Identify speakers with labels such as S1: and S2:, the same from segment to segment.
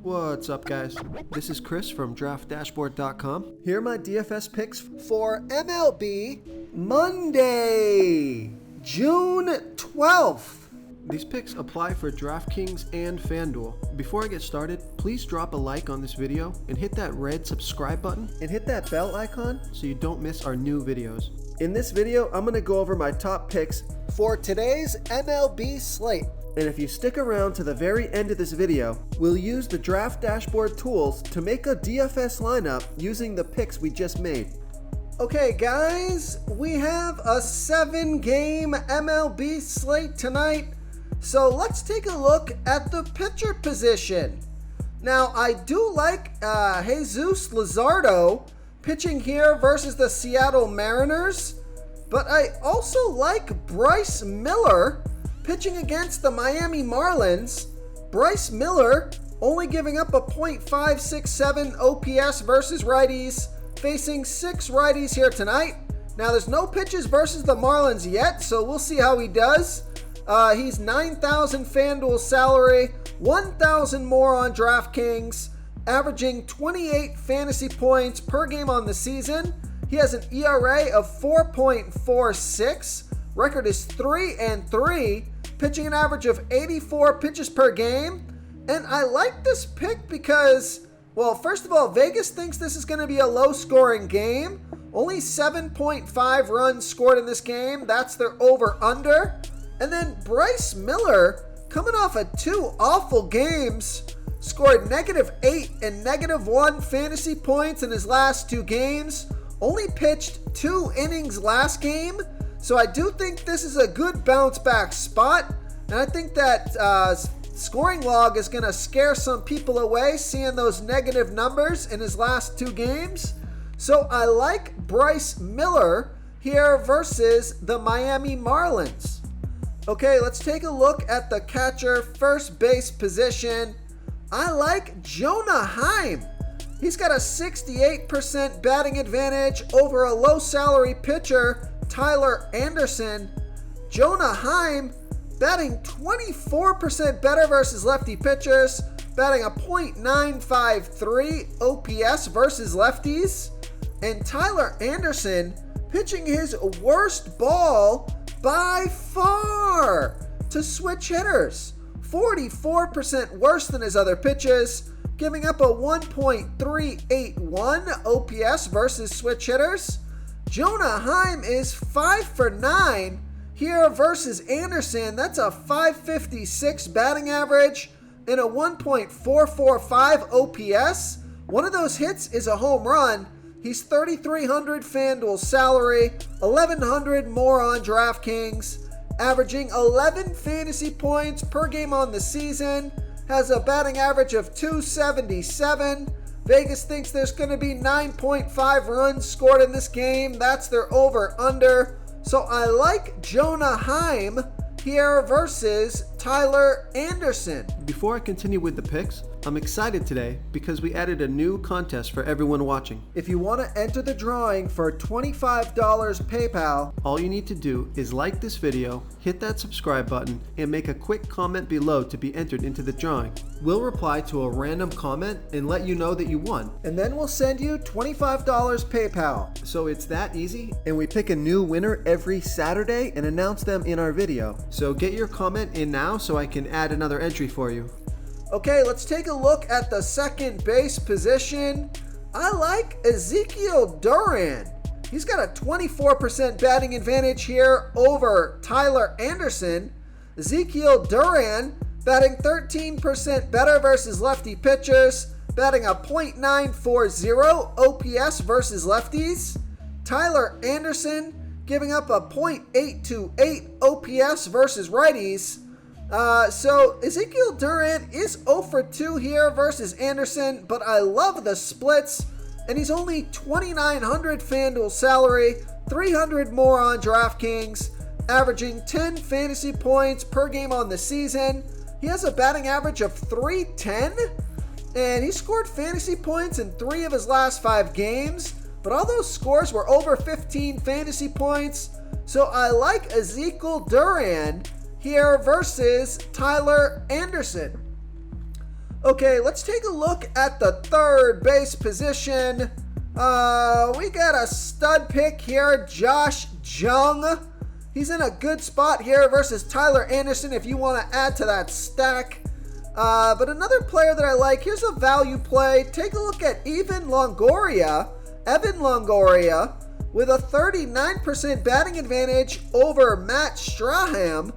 S1: What's up, guys? This is Chris from DraftDashboard.com. Here are my DFS picks for MLB Monday, June 12th. These picks apply for DraftKings and FanDuel. Before I get started, please drop a like on this video and hit that red subscribe button and hit that bell icon so you don't miss our new videos. In this video, I'm going to go over my top picks for today's MLB slate. And if you stick around to the very end of this video, we'll use the Draft Dashboard tools to make a DFS lineup using the picks we just made. Okay guys, we have a 7-game MLB slate tonight. So let's take a look at the pitcher position. Now I do like Jesus Luzardo pitching here versus the Seattle Mariners, but I also like Bryce Miller pitching against the Miami Marlins. Bryce Miller only giving up a .567 OPS versus righties, facing 6 righties here tonight. Now there's no pitches versus the Marlins yet, so we'll see how he does. He's $9,000 FanDuel salary, $1,000 more on DraftKings, averaging 28 fantasy points per game on the season. He has an ERA of 4.46. Record is 3-3, pitching an average of 84 pitches per game. And I like this pick because, well, first of all, Vegas thinks this is going to be a low-scoring game. Only 7.5 runs scored in this game. That's their over-under. And then Bryce Miller, coming off of 2 awful games, scored -8 and -1 fantasy points in his last 2 games. Only pitched 2 innings last game. So I do think this is a good bounce back spot. And I think that scoring log is going to scare some people away seeing those negative numbers in his last 2 games. So I like Bryce Miller here versus the Miami Marlins. Okay, let's take a look at the catcher first base position. I like Jonah Heim. He's got a 68% batting advantage over a low salary pitcher, Tyler Anderson. Jonah Heim batting 24% better versus lefty pitchers, batting a .953 OPS versus lefties. And Tyler Anderson pitching his worst ball by far to switch hitters. 44% worse than his other pitches, giving up a 1.381 OPS versus switch hitters. Jonah Heim is 5 for 9 here versus Anderson. That's a .556 batting average and a 1.445 OPS. One of those hits is a home run. He's $3,300 FanDuel salary, $1,100 more on DraftKings, averaging 11 fantasy points per game on the season, has a batting average of .277. Vegas thinks there's going to be 9.5 runs scored in this game. That's their over-under. So I like Jonah Heim here versus Tyler Anderson. Before I continue with the picks, I'm excited today because we added a new contest for everyone watching. If you want to enter the drawing for $25 PayPal, all you need to do is like this video, hit that subscribe button, and make a quick comment below to be entered into the drawing. We'll reply to a random comment and let you know that you won. And then we'll send you $25 PayPal. So it's that easy, and we pick a new winner every Saturday and announce them in our video. So get your comment in now so I can add another entry for you. Okay, let's take a look at the second base position. I like Ezekiel Duran. He's got a 24% batting advantage here over Tyler Anderson. Ezekiel Duran batting 13% better versus lefty pitchers, batting a .940 OPS versus lefties. Tyler Anderson giving up a .828 OPS versus righties. So Ezekiel Duran is 0 for 2 here versus Anderson, but I love the splits, and he's only $2,900 FanDuel salary, $300 more on DraftKings, averaging 10 fantasy points per game on the season. He has a batting average of .310, and he scored fantasy points in 3 of his last 5 games, but all those scores were over 15 fantasy points. So I like Ezekiel Duran here versus Tyler Anderson. Okay, let's take a look at the third base position. We got a stud pick here, Josh Jung. He's in a good spot here versus Tyler Anderson if you want to add to that stack. But another player that I like, here's a value play. Take a look at Evan Longoria with a 39% batting advantage over Matt Strahan.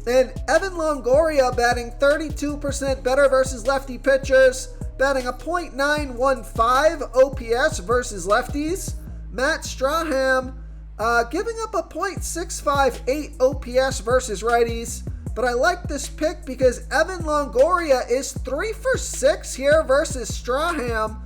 S1: And Evan Longoria batting 32% better versus lefty pitchers, batting a .915 OPS versus lefties. Matt Strahan giving up a .658 OPS versus righties. But I like this pick because Evan Longoria is 3 for 6 here versus Strahan.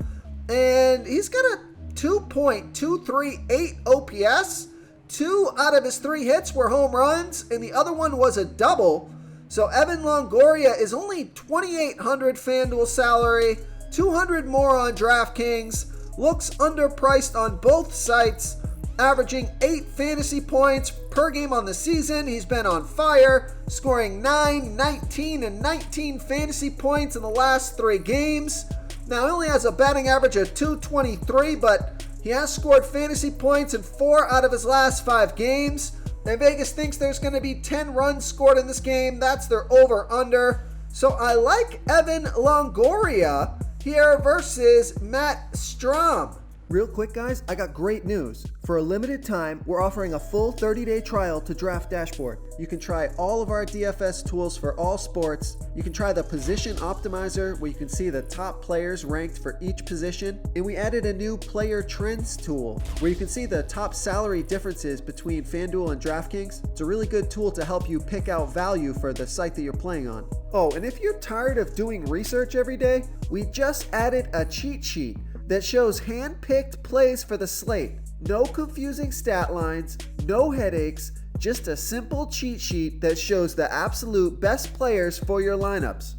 S1: And he's got a .238 OPS. 2 out of his 3 hits were home runs, and the other one was a double. So Evan Longoria is only $2,800 FanDuel salary, $200 more on DraftKings, looks underpriced on both sites, averaging 8 fantasy points per game on the season. He's been on fire, scoring 9, 19, and 19 fantasy points in the last 3 games. Now, he only has a batting average of .223, but he has scored fantasy points in 4 out of his last 5 games. And Vegas thinks there's going to be 10 runs scored in this game. That's their over-under. So I like Evan Longoria here versus Matt Strahm.
S2: Real quick, guys, I got great news. For a limited time, we're offering a full 30-day trial to Draft Dashboard. You can try all of our DFS tools for all sports. You can try the Position Optimizer, where you can see the top players ranked for each position. And we added a new Player Trends tool, where you can see the top salary differences between FanDuel and DraftKings. It's a really good tool to help you pick out value for the site that you're playing on.
S1: Oh, and if you're tired of doing research every day, we just added a cheat sheet that shows hand-picked plays for the slate. No confusing stat lines, no headaches, just a simple cheat sheet that shows the absolute best players for your lineups.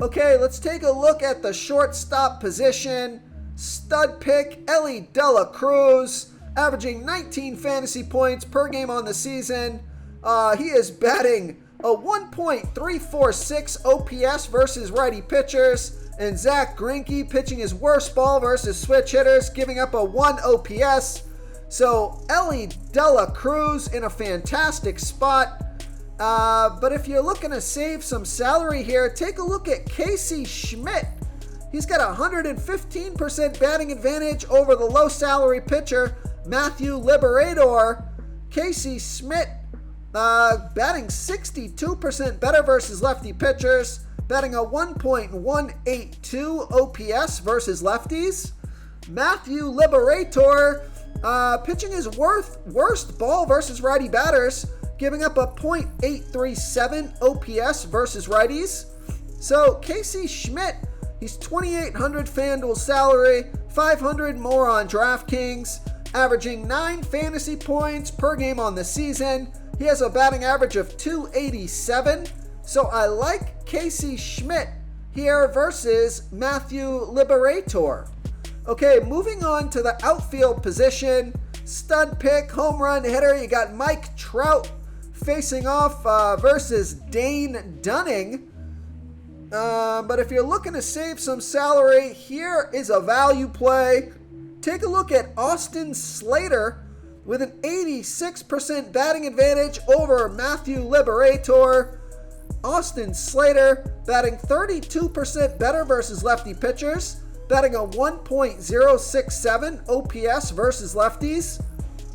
S1: Okay, let's take a look at the shortstop position. Stud pick, Elly De La Cruz, averaging 19 fantasy points per game on the season. He is batting a 1.346 OPS versus righty pitchers. And Zach Greinke pitching his worst ball versus switch hitters, giving up a 1 OPS. So Elly De La Cruz in a fantastic spot. But if you're looking to save some salary here, take a look at Casey Schmidt. He's got a 115% batting advantage over the low salary pitcher, Matthew Liberatore. Casey Schmidt batting 62% better versus lefty pitchers, batting a 1.182 OPS versus lefties. Matthew Liberatore pitching his worst ball versus righty batters, giving up a .837 OPS versus righties. So Casey Schmidt, he's $2,800 FanDuel salary, $500 more on DraftKings, averaging 9 fantasy points per game on the season. He has a batting average of .287. So I like Casey Schmidt here versus Matthew Liberatore. Okay, moving on to the outfield position. Stud pick, home run hitter. You got Mike Trout facing off versus Dane Dunning. But if you're looking to save some salary, here is a value play. Take a look at Austin Slater with an 86% batting advantage over Matthew Liberatore. Austin Slater batting 32% better versus lefty pitchers, batting a 1.067 OPS versus lefties.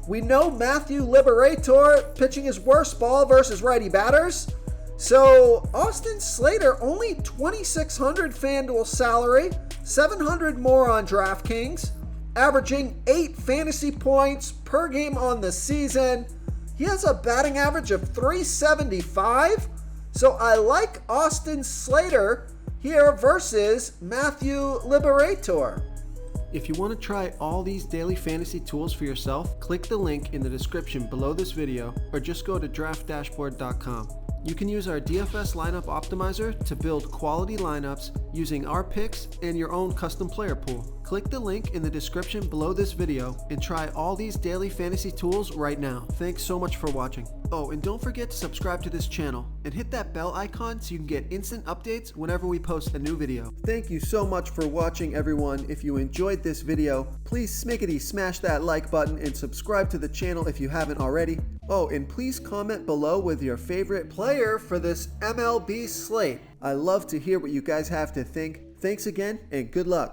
S1: We know Matthew Liberatore pitching his worst ball versus righty batters. So Austin Slater only $2,600 FanDuel salary, $700 more on DraftKings, averaging 8 fantasy points per game on the season. He has a batting average of .375. So I like Austin Slater here versus Matthew Liberatore.
S2: If you want to try all these daily fantasy tools for yourself, click the link in the description below this video or just go to draftdashboard.com.
S1: You can use our DFS lineup optimizer to build quality lineups using our picks and your own custom player pool. Click the link in the description below this video and try all these daily fantasy tools right now. Thanks so much for watching. Oh, and don't forget to subscribe to this channel and hit that bell icon so you can get instant updates whenever we post a new video.
S2: Thank you so much for watching, everyone. If you enjoyed this video, please smickety smash that like button and subscribe to the channel if you haven't already. Oh, and please comment below with your favorite player for this MLB slate. I love to hear what you guys have to think. Thanks again, and good luck.